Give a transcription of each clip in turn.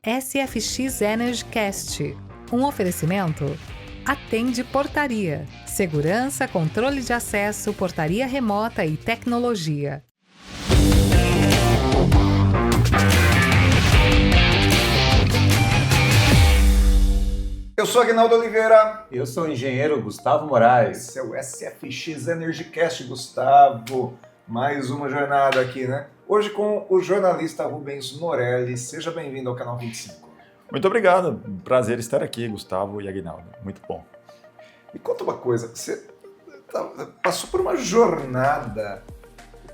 SFX Energy Cast. Um oferecimento? Atende Portaria. Segurança, controle de acesso, portaria remota e tecnologia. Eu sou Aguinaldo Oliveira. Eu sou o engenheiro Gustavo Moraes. Esse é o SFX Energy Cast, Gustavo. Mais uma jornada aqui, né? Hoje com o jornalista Rubens Morelli. Seja bem-vindo ao canal 25. Muito obrigado. Prazer estar aqui, Gustavo e Aguinaldo. Muito bom. Me conta uma coisa. Você passou por uma jornada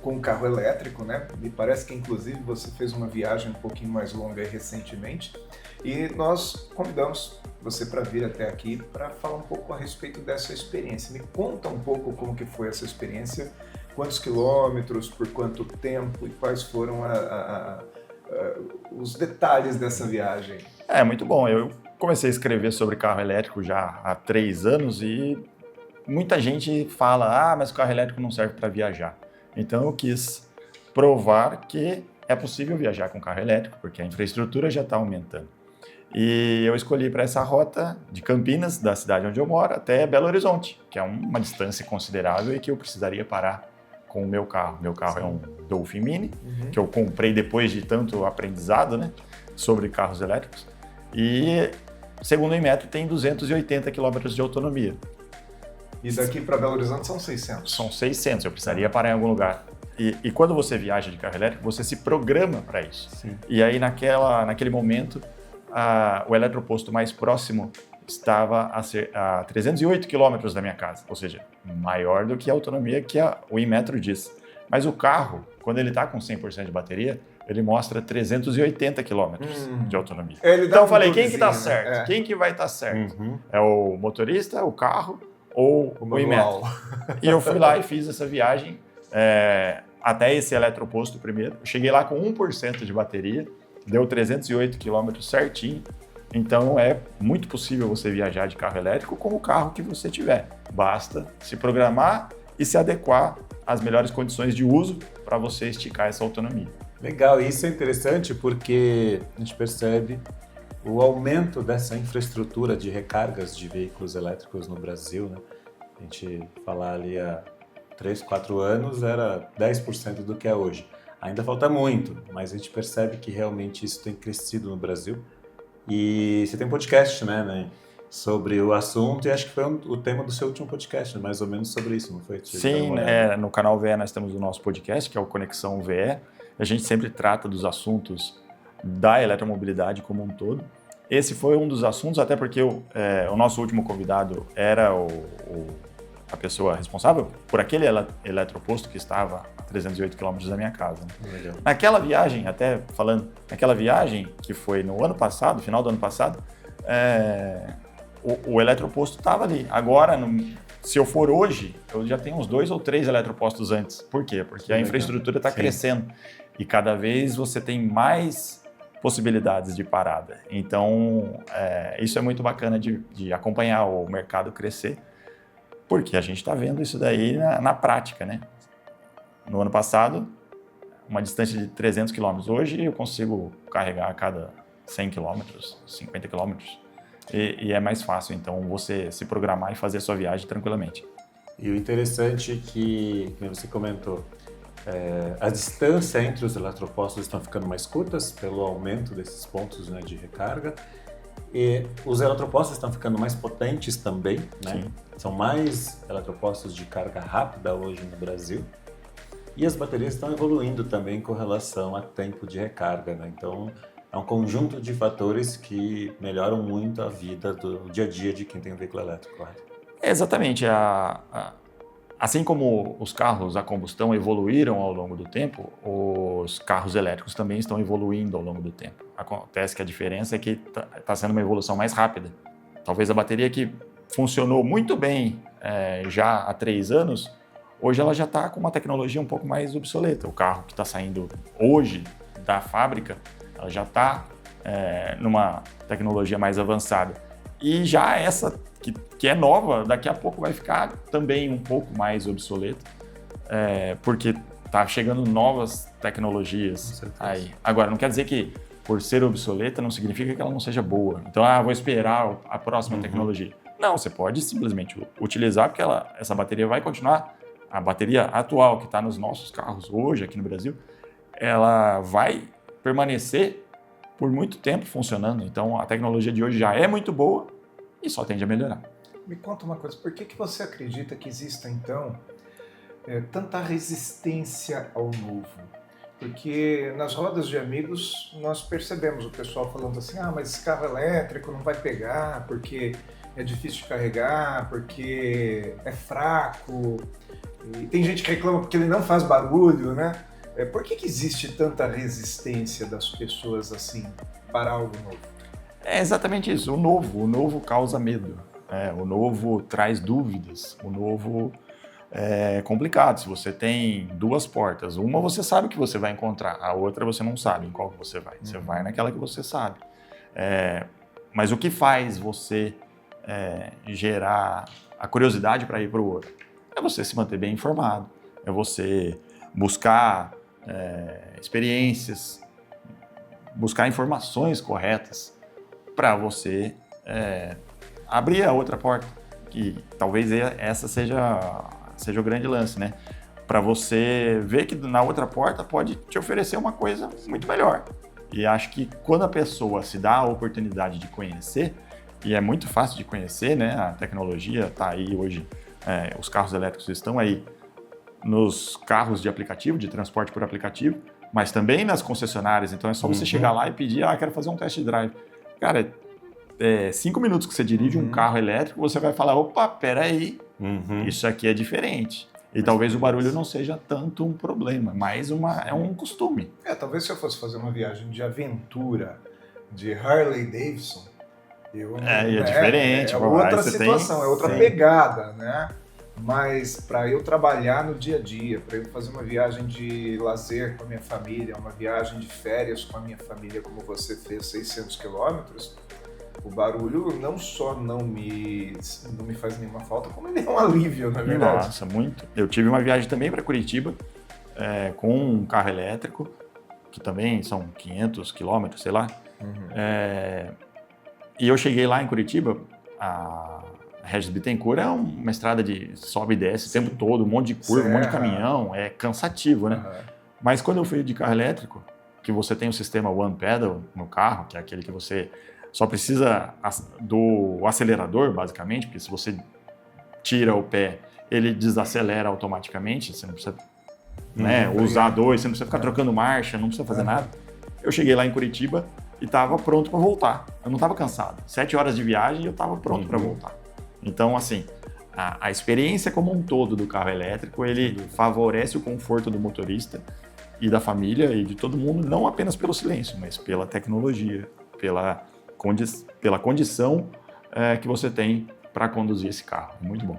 com um carro elétrico, né? Me parece que, inclusive, você fez uma viagem um pouquinho mais longa recentemente. E nós convidamos você para vir até aqui para falar um pouco a respeito dessa experiência. Me conta um pouco como que foi essa experiência, quantos quilômetros, por quanto tempo e quais foram os detalhes dessa viagem. É, muito bom. Eu comecei a escrever sobre carro elétrico já há 3 anos e muita gente fala, mas o carro elétrico não serve para viajar. Então eu quis provar que é possível viajar com carro elétrico, porque a infraestrutura já está aumentando. E eu escolhi para essa rota de Campinas, da cidade onde eu moro, até Belo Horizonte, que é uma distância considerável e que eu precisaria parar com o meu carro. Meu carro é um Dolphin Mini, que eu comprei depois de tanto aprendizado, né, sobre carros elétricos. E, segundo o Inmetro, tem 280 km de autonomia. E daqui para Belo Horizonte são 600? São 600, eu precisaria parar em algum lugar. E quando você viaja de carro elétrico, você se programa para isso. Sim. E aí, naquele momento, o eletroposto mais próximo estava a 308 km da minha casa, ou seja, maior do que a autonomia que o Inmetro diz. Mas o carro, quando ele está com 100% de bateria, ele mostra 380 km de autonomia. Então eu falei, quem que está certo? Né? Quem que vai estar certo? É o motorista, o carro ou o Inmetro? E eu fui lá e fiz essa viagem até esse eletroposto primeiro. Eu cheguei lá com 1% de bateria, deu 308 km certinho. Então é muito possível você viajar de carro elétrico com o carro que você tiver. Basta se programar e se adequar às melhores condições de uso para você esticar essa autonomia. Legal, e isso é interessante porque a gente percebe o aumento dessa infraestrutura de recargas de veículos elétricos no Brasil, né? A gente falar ali há 3, 4 anos era 10% do que é hoje. Ainda falta muito, mas a gente percebe que realmente isso tem crescido no Brasil. E você tem um podcast, né, sobre o assunto, e acho que foi o tema do seu último podcast, mais ou menos sobre isso, não foi? Sim, no canal VE nós temos o nosso podcast, que é o Conexão VE. A gente sempre trata dos assuntos da eletromobilidade como um todo. Esse foi um dos assuntos, até porque o nosso último convidado era a pessoa responsável por aquele eletroposto que estava a 308 km da minha casa. Né? Naquela viagem, naquela viagem que foi no ano passado, final do ano passado, o eletroposto estava ali. Agora, se eu for hoje, eu já tenho uns 2 ou 3 eletropostos antes. Por quê? Porque a infraestrutura está crescendo e cada vez você tem mais possibilidades de parada. Então, isso é muito bacana de acompanhar o mercado crescer, porque a gente está vendo isso daí na prática, né? No ano passado, uma distância de 300 km. Hoje eu consigo carregar a cada 100 km, 50 km. E é mais fácil, então, você se programar e fazer a sua viagem tranquilamente. E o interessante é que, como você comentou, a distância entre os eletropostos estão ficando mais curtas pelo aumento desses pontos, né, de recarga. E os eletropostos estão ficando mais potentes também, né? Sim. São mais eletropostos de carga rápida hoje no Brasil. E as baterias estão evoluindo também com relação a tempo de recarga, né? Então, é um conjunto de fatores que melhoram muito a vida do dia a dia de quem tem um veículo elétrico, correto? Exatamente. Assim como os carros a combustão evoluíram ao longo do tempo, os carros elétricos também estão evoluindo ao longo do tempo. Acontece que a diferença é que está sendo uma evolução mais rápida. Talvez a bateria que funcionou muito bem já há 3 anos, hoje ela já está com uma tecnologia um pouco mais obsoleta. O carro que está saindo hoje da fábrica, ela já está numa tecnologia mais avançada. E já essa que é nova, daqui a pouco vai ficar também um pouco mais obsoleta, porque está chegando novas tecnologias aí. Agora, não quer dizer que por ser obsoleta, não significa que ela não seja boa. Então, vou esperar a próxima tecnologia. Não, você pode simplesmente utilizar, porque essa bateria vai continuar. A bateria atual que está nos nossos carros hoje, aqui no Brasil, ela vai permanecer por muito tempo funcionando. Então, a tecnologia de hoje já é muito boa e só tende a melhorar. Me conta uma coisa, por que você acredita que exista, então, tanta resistência ao novo? Porque nas rodas de amigos nós percebemos o pessoal falando assim, mas esse carro elétrico não vai pegar porque é difícil de carregar, porque é fraco. E tem gente que reclama porque ele não faz barulho, né? Por que existe tanta resistência das pessoas assim para algo novo? É exatamente isso, o novo causa medo, o novo traz dúvidas, o novo é complicado. Se você tem duas portas, uma você sabe que você vai encontrar, a outra você não sabe em qual que você vai. Você vai naquela que você sabe. Mas o que faz você gerar a curiosidade para ir para o outro? É você se manter bem informado, é você buscar experiências, buscar informações corretas para você abrir a outra porta, que talvez essa seja o grande lance, né? Para você ver que na outra porta pode te oferecer uma coisa muito melhor. E acho que quando a pessoa se dá a oportunidade de conhecer, e é muito fácil de conhecer, né? A tecnologia está aí hoje, os carros elétricos estão aí nos carros de aplicativo, de transporte por aplicativo, mas também nas concessionárias. Então é só você chegar lá e pedir, quero fazer um test drive. Cara, 5 minutos que você dirige um carro elétrico, você vai falar, opa, peraí, isso aqui é diferente. E talvez o barulho não seja tanto um problema, mas é um costume. Talvez se eu fosse fazer uma viagem de aventura de Harley Davidson, é diferente. É outra situação, é outra pegada, né? Mas para eu trabalhar no dia a dia, para eu fazer uma viagem de lazer com a minha família, uma viagem de férias com a minha família, como você fez, 600 quilômetros, o barulho não só não me faz nenhuma falta, como ele é um alívio, na verdade. Nossa, muito. Eu tive uma viagem também para Curitiba com um carro elétrico, que também são 500 quilômetros, sei lá. E eu cheguei lá em Curitiba, a Regis Bittencourt é uma estrada de sobe e desce o tempo todo, um monte de curva, um monte de caminhão, é cansativo, né? Mas quando eu fui de carro elétrico, que você tem o sistema One Pedal no carro, que é aquele que você só precisa do acelerador, basicamente, porque se você tira o pé, ele desacelera automaticamente, você não precisa usar dois, você não precisa ficar trocando marcha, não precisa fazer nada. Eu cheguei lá em Curitiba e estava pronto para voltar. Eu não estava cansado. 7 horas de viagem e eu estava pronto para voltar. Então, assim, a experiência como um todo do carro elétrico, ele favorece o conforto do motorista e da família e de todo mundo, não apenas pelo silêncio, mas pela tecnologia, pela condição que você tem para conduzir esse carro. Muito bom.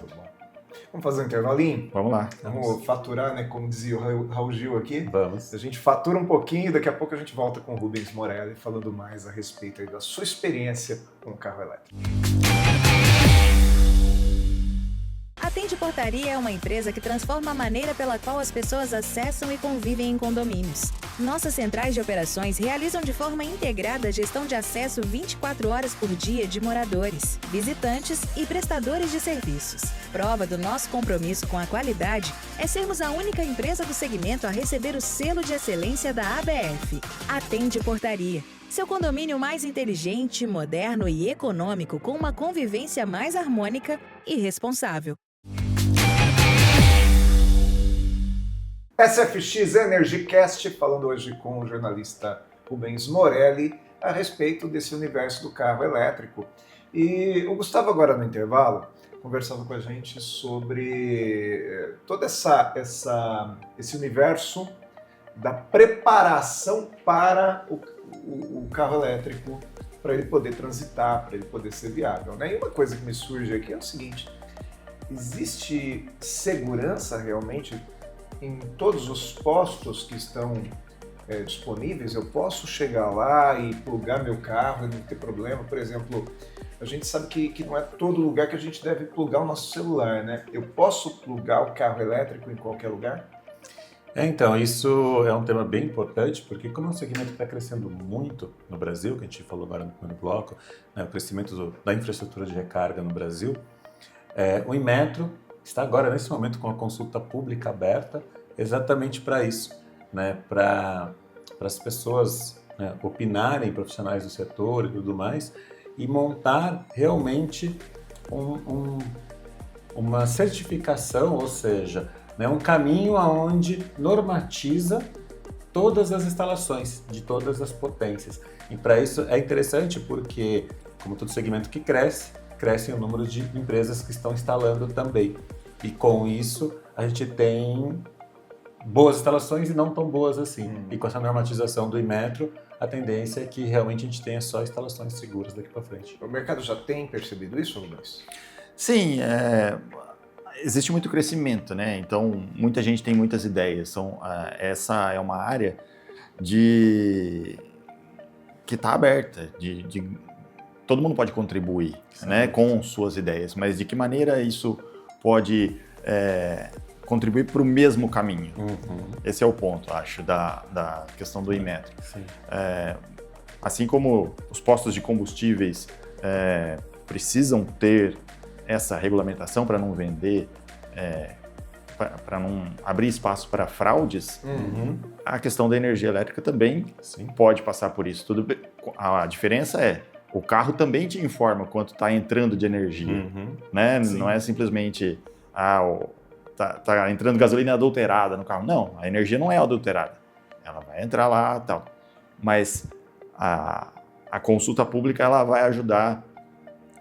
Vamos fazer um intervalinho? Vamos lá. Vamos faturar, né? Como dizia o Raul Gil aqui. Vamos. A gente fatura um pouquinho e daqui a pouco a gente volta com o Rubens Morelli falando mais a respeito aí da sua experiência com o carro elétrico. A Tende Portaria é uma empresa que transforma a maneira pela qual as pessoas acessam e convivem em condomínios. Nossas centrais de operações realizam de forma integrada a gestão de acesso 24 horas por dia de moradores, visitantes e prestadores de serviços. Prova do nosso compromisso com a qualidade é sermos a única empresa do segmento a receber o selo de excelência da ABF. A Tende Portaria. Seu condomínio mais inteligente, moderno e econômico, com uma convivência mais harmônica e responsável. SFX EnergyCast, falando hoje com o jornalista Rubens Morelli a respeito desse universo do carro elétrico. E o Gustavo, agora no intervalo, conversava com a gente sobre todo esse universo da preparação para o carro elétrico, para ele poder transitar, para ele poder ser viável, né? E uma coisa que me surge aqui é o seguinte: existe segurança realmente em todos os postos que estão disponíveis? Eu posso chegar lá e plugar meu carro e não ter problema? Por exemplo, a gente sabe que não é todo lugar que a gente deve plugar o nosso celular, né? Eu posso plugar o carro elétrico em qualquer lugar? Então, isso é um tema bem importante, porque como é um segmento que está crescendo muito no Brasil, que a gente falou agora no primeiro bloco, né, o crescimento da infraestrutura de recarga no Brasil, o Inmetro está agora, nesse momento, com a consulta pública aberta, exatamente para isso, né, para as pessoas, né, opinarem, profissionais do setor e tudo mais, e montar realmente uma certificação, ou seja, né, um caminho aonde normatiza todas as instalações de todas as potências. E para isso é interessante porque, como todo segmento que cresce o número de empresas que estão instalando também. E com isso a gente tem boas instalações e não tão boas assim. E com essa normatização do Inmetro, a tendência é que realmente a gente tenha só instalações seguras daqui para frente. O mercado já tem percebido isso, Rubens? Sim, existe muito crescimento, né? Então, muita gente tem muitas ideias. Essa é uma área que está aberta, todo mundo pode contribuir, né, com suas ideias, mas de que maneira isso pode contribuir para o mesmo caminho? Esse é o ponto, acho, da questão do Inmetro. Assim como os postos de combustíveis precisam ter essa regulamentação para não vender, para não abrir espaço para fraudes, a questão da energia elétrica também pode passar por isso. A diferença o carro também te informa quanto está entrando de energia, né? Não é simplesmente tá entrando gasolina adulterada no carro. Não, a energia não é adulterada. Ela vai entrar lá e tal. Mas a consulta pública ela vai ajudar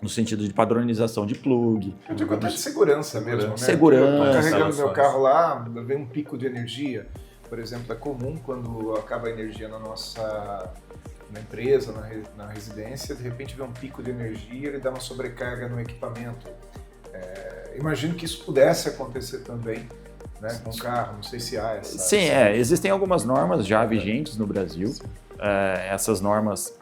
no sentido de padronização de plug. Eu digo até de segurança mesmo, né? Segurança. Eu estou carregando meu carro lá, vem um pico de energia. Por exemplo, é comum quando acaba a energia na empresa, na residência, de repente vem um pico de energia, ele dá uma sobrecarga no equipamento. Imagino que isso pudesse acontecer também, né, com o carro, não sei se há essa... Sim, existem algumas normas já vigentes no Brasil. Essas normas,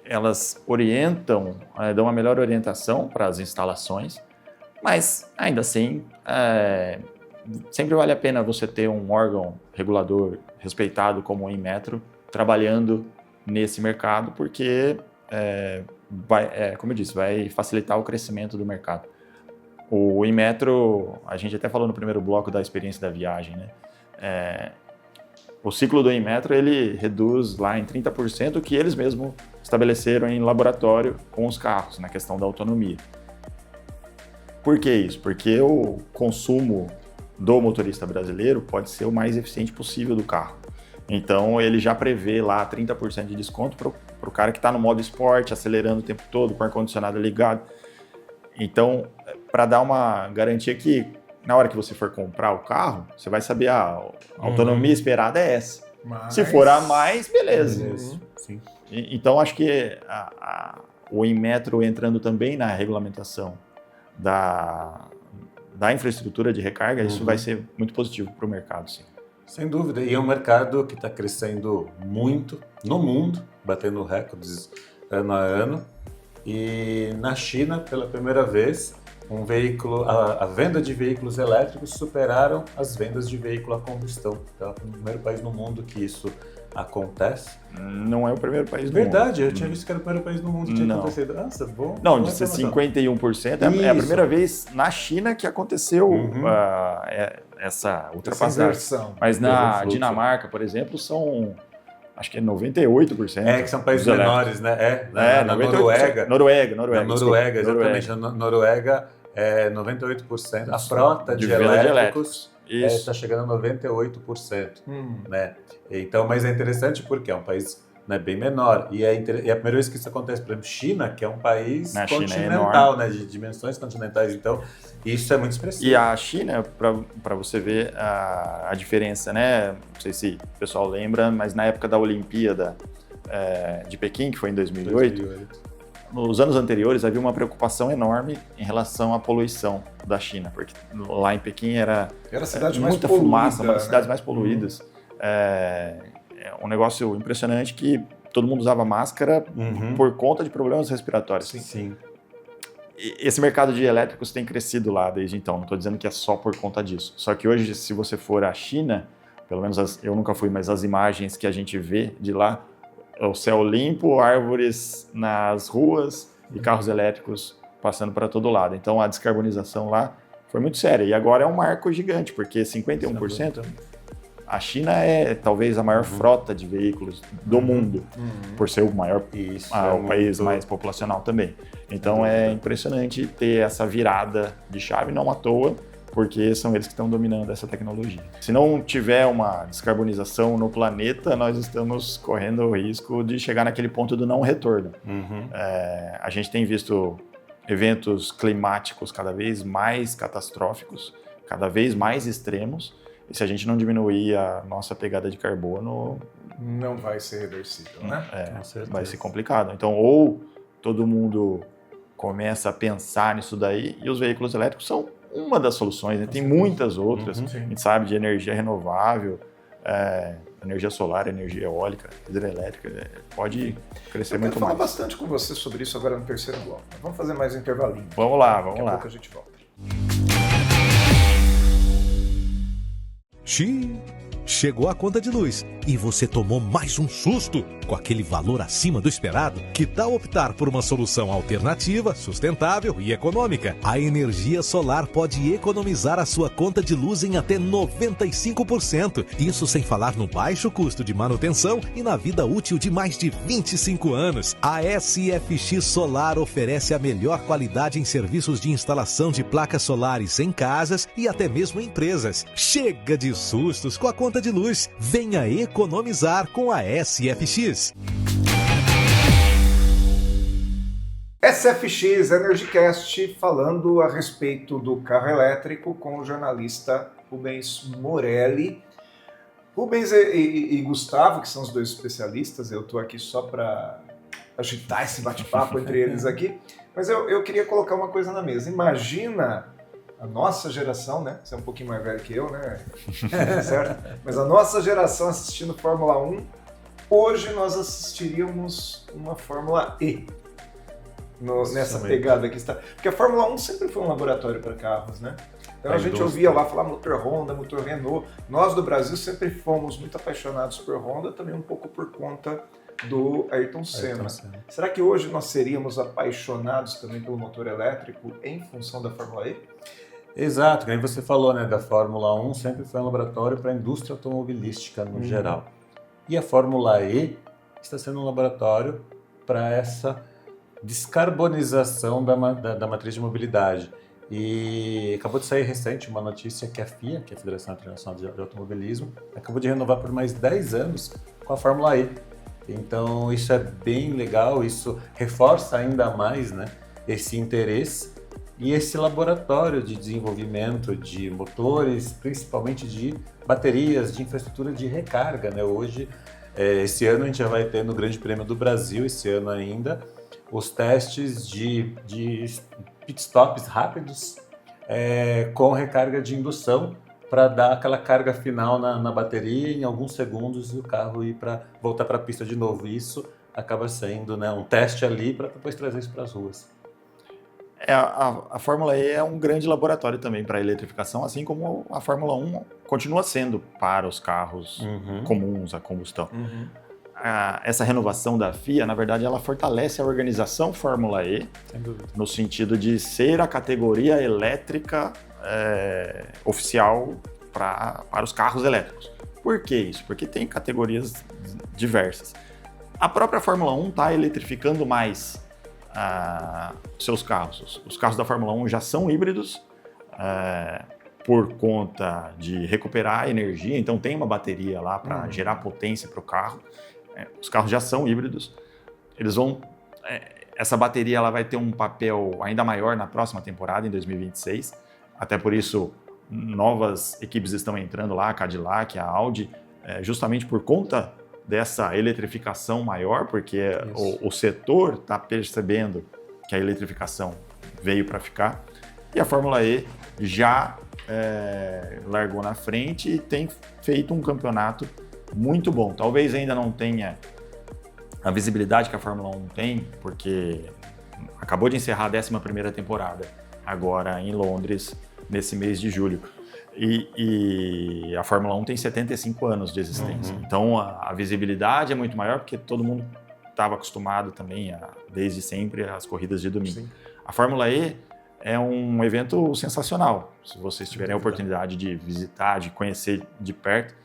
elas orientam, dão uma melhor orientação para as instalações, mas ainda assim, sempre vale a pena você ter um órgão regulador respeitado como o Inmetro trabalhando nesse mercado, porque, como eu disse, vai facilitar o crescimento do mercado. O Inmetro, a gente até falou no primeiro bloco da experiência da viagem, né? O ciclo do Inmetro, ele reduz lá em 30% o que eles mesmos estabeleceram em laboratório com os carros, na questão da autonomia. Por que isso? Porque o consumo do motorista brasileiro pode ser o mais eficiente possível do carro. Então, ele já prevê lá 30% de desconto para o cara que está no modo esporte, acelerando o tempo todo, com o ar-condicionado ligado. Então, para dar uma garantia que, na hora que você for comprar o carro, você vai saber a autonomia esperada é essa. Se for a mais, beleza. Sim. Então, acho que o Inmetro entrando também na regulamentação da infraestrutura de recarga, isso vai ser muito positivo para o mercado, sim. Sem dúvida, e é um mercado que está crescendo muito no mundo, batendo recordes ano a ano. E na China, pela primeira vez, a venda de veículos elétricos superaram as vendas de veículo a combustão. Então, é o primeiro país no mundo que isso acontece. Não é o primeiro país do mundo. Verdade, eu tinha visto que era o primeiro país do mundo que tinha acontecido. Nossa, bom. Não, de ser 51%, é a primeira vez na China que aconteceu essa ultrapassagem. Mas na Dinamarca, por exemplo, são... Acho que é 98%. Que são países menores, né? Na Noruega. Noruega, Exatamente. Na Noruega é 98%. A frota de elétricos está chegando a 98%. Né? Então, mas é interessante porque é um país, né, bem menor. E é a primeira vez que isso acontece. Por exemplo, China, que é um país continental, né, de dimensões continentais. Então, isso é muito expressivo. E a China, para você ver a diferença, né? Não sei se o pessoal lembra, mas na época da Olimpíada de Pequim, que foi em 2008, nos anos anteriores havia uma preocupação enorme em relação à poluição da China, porque lá em Pequim era a cidade muita mais fumaça, poluída, uma das cidades mais poluídas. É um negócio impressionante que todo mundo usava máscara por conta de problemas respiratórios. Sim. esse mercado de elétricos tem crescido lá desde então, não estou dizendo que é só por conta disso. Só que hoje, se você for à China, pelo menos eu nunca fui, mas as imagens que a gente vê de lá, o céu limpo, árvores nas ruas e carros elétricos passando para todo lado. Então a descarbonização lá foi muito séria. E agora é um marco gigante, porque 51%, a China é talvez a maior frota de veículos do mundo, por ser o maior o país mais populacional também. Então é impressionante ter essa virada de chave, não à toa, porque são eles que estão dominando essa tecnologia. Se não tiver uma descarbonização no planeta, nós estamos correndo o risco de chegar naquele ponto do não retorno. A gente tem visto eventos climáticos cada vez mais catastróficos, cada vez mais extremos, e se a gente não diminuir a nossa pegada de carbono... Não vai ser reversível, né? Vai ser complicado. Então, ou todo mundo começa a pensar nisso daí, e os veículos elétricos são uma das soluções, né? Tem muitas outras, a gente sabe, de energia renovável, energia solar, energia eólica, hidrelétrica, pode crescer muito mais. Eu quero falar bastante com você sobre isso agora no terceiro bloco. Vamos fazer mais um intervalinho. Vamos lá. Daqui a pouco a gente volta. Chegou a conta de luz e você tomou mais um susto com aquele valor acima do esperado? Que tal optar por uma solução alternativa, sustentável e econômica? A energia solar pode economizar a sua conta de luz em até 95%. Isso sem falar no baixo custo de manutenção e na vida útil de mais de 25 anos. A SFX Solar oferece a melhor qualidade em serviços de instalação de placas solares em casas e até mesmo em empresas. Chega de sustos com a conta de luz. Venha economizar com a SFX. SFX EnergyCast falando a respeito do carro elétrico com o jornalista Rubens Morelli. Rubens e Gustavo, que são os dois especialistas, eu estou aqui só para agitar esse bate-papo entre eles aqui, mas eu queria colocar uma coisa na mesa. Imagina a nossa geração, né? Você é um pouquinho mais velho que eu, né? Certo? Mas a nossa geração assistindo Fórmula 1, hoje nós assistiríamos uma Fórmula E. Nessa pegada que está. Porque a Fórmula 1 sempre foi um laboratório para carros, né? Então a gente ouvia lá falar motor Honda, motor Renault. Nós do Brasil sempre fomos muito apaixonados por Honda, também um pouco por conta do Ayrton Senna. Será que hoje nós seríamos apaixonados também pelo motor elétrico em função da Fórmula E? Exato, como você falou, né, da Fórmula 1 sempre foi um laboratório para a indústria automobilística no geral. E a Fórmula E está sendo um laboratório para essa descarbonização da matriz de mobilidade. E acabou de sair recente uma notícia que a FIA, que é a Federação Internacional de Automobilismo, acabou de renovar por mais 10 anos com a Fórmula E. Então isso é bem legal, isso reforça ainda mais, né, esse interesse e esse laboratório de desenvolvimento de motores, principalmente de baterias, de infraestrutura de recarga, né? Hoje, esse ano a gente já vai ter no Grande Prêmio do Brasil, esse ano ainda, os testes de pitstops rápidos com recarga de indução para dar aquela carga final na bateria em alguns segundos e o carro voltar para a pista de novo. Isso acaba sendo, né, um teste ali para depois trazer isso para as ruas. A Fórmula E é um grande laboratório também para a eletrificação, assim como a Fórmula 1 continua sendo para os carros comuns a combustão. Essa renovação da FIA, na verdade, ela fortalece a organização Fórmula E, no sentido de ser a categoria elétrica oficial para os carros elétricos. Por que isso? Porque tem categorias diversas. A própria Fórmula 1 está eletrificando mais seus carros. Os carros da Fórmula 1 já são híbridos por conta de recuperar energia, então tem uma bateria lá para gerar potência para o carro. Os carros já são híbridos. Essa bateria ela vai ter um papel ainda maior na próxima temporada, em 2026. Até por isso, novas equipes estão entrando lá, a Cadillac, a Audi, justamente por conta dessa eletrificação maior, porque o setor está percebendo que a eletrificação veio para ficar. E a Fórmula E já largou na frente e tem feito um campeonato muito bom. Talvez ainda não tenha a visibilidade que a Fórmula 1 tem, porque acabou de encerrar a 11ª temporada, agora em Londres, nesse mês de julho. E a Fórmula 1 tem 75 anos de existência. Então a visibilidade é muito maior porque todo mundo estava acostumado também, desde sempre, às corridas de domingo. Sim. A Fórmula E é um evento sensacional. Se vocês tiverem a oportunidade de visitar, de conhecer de perto,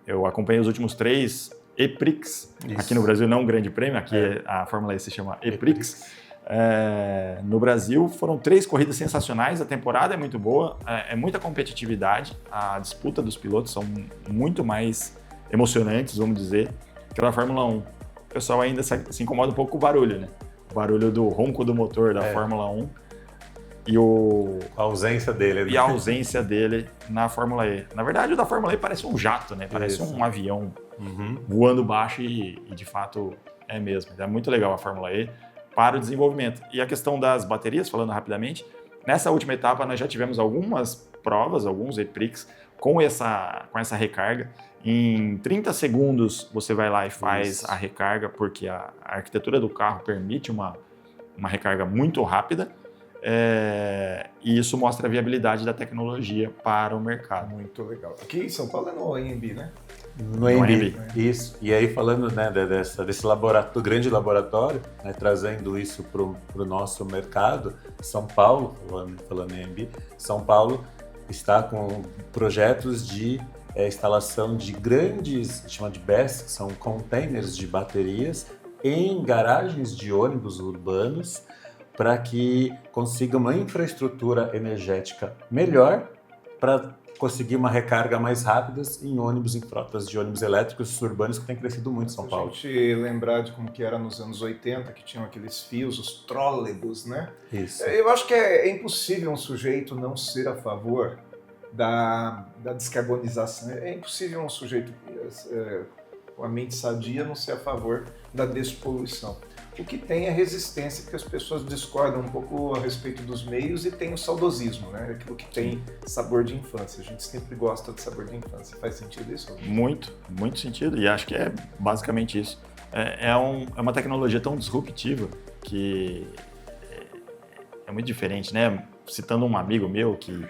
eu acompanhei os últimos 3 E-Prix. Aqui no Brasil não um grande prêmio, aqui a Fórmula E se chama E-Prix. No Brasil foram 3 corridas sensacionais, a temporada é muito boa, é muita competitividade, a disputa dos pilotos são muito mais emocionantes, vamos dizer, que na Fórmula 1. O pessoal ainda se incomoda um pouco com o barulho, né? O barulho do ronco do motor da Fórmula 1 e a ausência dele. Né? E a ausência dele na Fórmula E. Na verdade, o da Fórmula E parece um jato, né? Parece um avião voando baixo e de fato é mesmo. É muito legal a Fórmula E para o desenvolvimento. E a questão das baterias, falando rapidamente, nessa última etapa nós já tivemos algumas provas, alguns E-Prix com essa recarga. Em 30 segundos você vai lá e faz a recarga, porque a arquitetura do carro permite uma recarga muito rápida. E isso mostra a viabilidade da tecnologia para o mercado. Muito legal. Aqui em São Paulo é no AMB, né? No AMB, isso. E aí falando, né, desse grande laboratório, né, trazendo isso para o nosso mercado, São Paulo, falando em AMB, São Paulo está com projetos de instalação de grandes, chama de BESS, que são containers de baterias em garagens de ônibus urbanos, para que consiga uma infraestrutura energética melhor para conseguir uma recarga mais rápida em ônibus, em frotas de ônibus elétricos urbanos que tem crescido muito em São Paulo. Se a gente lembrar de como que era nos anos 80, que tinham aqueles fios, os trólebus, né? Isso. Eu acho que é impossível um sujeito não ser a favor da descarbonização. É impossível um sujeito com a mente sadia não ser a favor da despoluição. O que tem é resistência, porque as pessoas discordam um pouco a respeito dos meios e tem o saudosismo, né? Aquilo que tem sabor de infância. A gente sempre gosta de sabor de infância. Faz sentido isso? Muito, muito sentido. E acho que é basicamente isso. É uma tecnologia tão disruptiva que é muito diferente, né? Citando um amigo meu que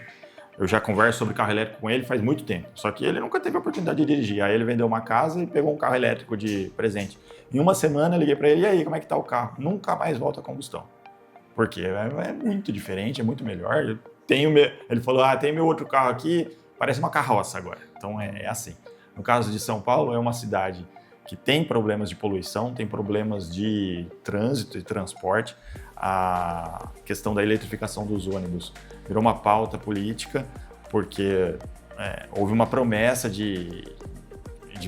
eu já converso sobre carro elétrico com ele faz muito tempo, só que ele nunca teve a oportunidade de dirigir. Aí ele vendeu uma casa e pegou um carro elétrico de presente. Em uma semana eu liguei para ele, e aí, como é que tá o carro? Nunca mais volta a combustão. Porque é muito diferente, é muito melhor. Ele falou, tem meu outro carro aqui, parece uma carroça agora. Então é assim. No caso de São Paulo, é uma cidade que tem problemas de poluição, tem problemas de trânsito e transporte. A questão da eletrificação dos ônibus virou uma pauta política, porque houve uma promessa de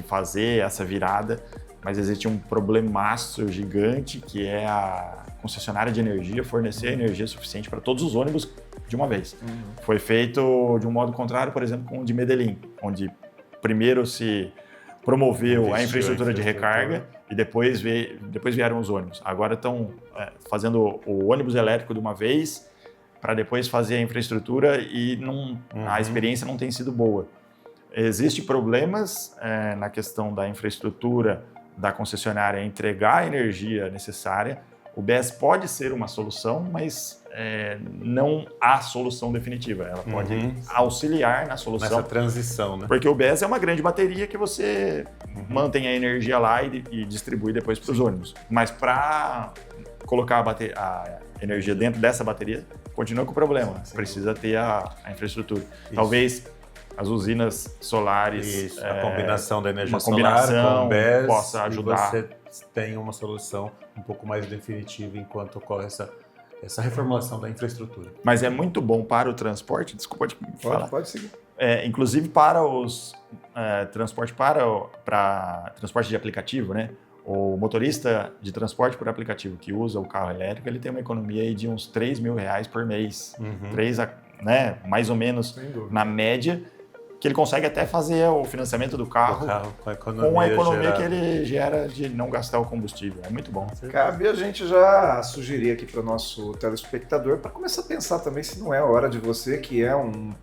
fazer essa virada, mas existe um problemaço gigante, que é a concessionária de energia fornecer energia suficiente para todos os ônibus de uma vez. Foi feito de um modo contrário, por exemplo, com o de Medellín, onde primeiro se promoveu a infraestrutura de recarga e depois vieram os ônibus. Agora estão fazendo o ônibus elétrico de uma vez para depois fazer a infraestrutura e a experiência não tem sido boa. Existem problemas na questão da infraestrutura da concessionária entregar a energia necessária. O BESS pode ser uma solução, mas não a solução definitiva. Ela pode auxiliar na solução. Nessa transição, né? Porque o BESS é uma grande bateria que você mantém a energia lá e distribui depois para os ônibus. Mas para colocar a energia dentro dessa bateria, continua com o problema. Precisa ter a infraestrutura. Isso. Talvez as usinas solares... Isso, a combinação da energia solar com o BESS possa ajudar. Você tem uma solução um pouco mais definitiva enquanto ocorre essa reformulação da infraestrutura. Mas é muito bom para o transporte, desculpa te falar. Pode seguir. Inclusive para os transporte para transporte de aplicativo, né? O motorista de transporte por aplicativo que usa o carro elétrico, ele tem uma economia aí de uns R$3.000 por mês, mais ou menos na média, que ele consegue até fazer o financiamento do carro com a economia que ele gera de não gastar o combustível. É muito bom. Cabe a gente já sugerir aqui para o nosso telespectador para começar a pensar também se não é a hora de você, que é um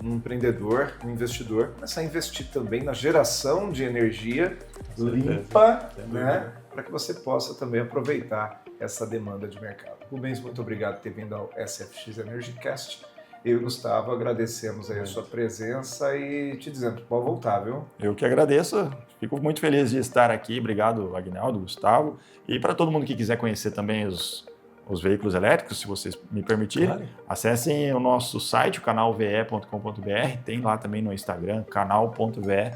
empreendedor, um investidor, começar a investir também na geração de energia limpa, né, para que você possa também aproveitar essa demanda de mercado. Rubens, muito obrigado por ter vindo ao SFX EnergyCast. Eu e Gustavo agradecemos aí a sua presença e te dizendo, pode voltar, viu? Eu que agradeço, fico muito feliz de estar aqui. Obrigado, Agnaldo, Gustavo. E para todo mundo que quiser conhecer também os veículos elétricos, se vocês me permitirem, claro, acessem o nosso site, o canalve.com.br, tem lá também no Instagram, canal.ve,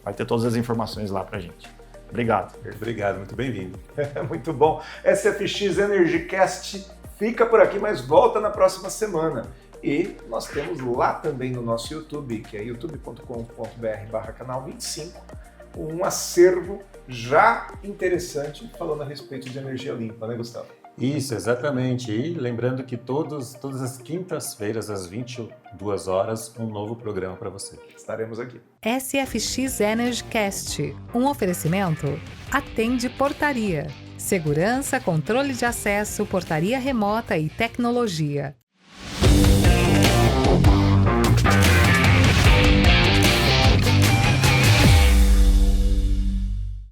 vai ter todas as informações lá pra gente. Obrigado. Obrigado, muito bem-vindo. Muito bom. SFX EnergyCast fica por aqui, mas volta na próxima semana. E nós temos lá também no nosso YouTube, que é youtube.com.br/canal25, um acervo já interessante falando a respeito de energia limpa, né, Gustavo? Isso, exatamente. E lembrando que todas as quintas-feiras, às 22 horas, um novo programa para você. Estaremos aqui. SFX EnergyCast, um oferecimento Atende Portaria. Segurança, controle de acesso, portaria remota e tecnologia.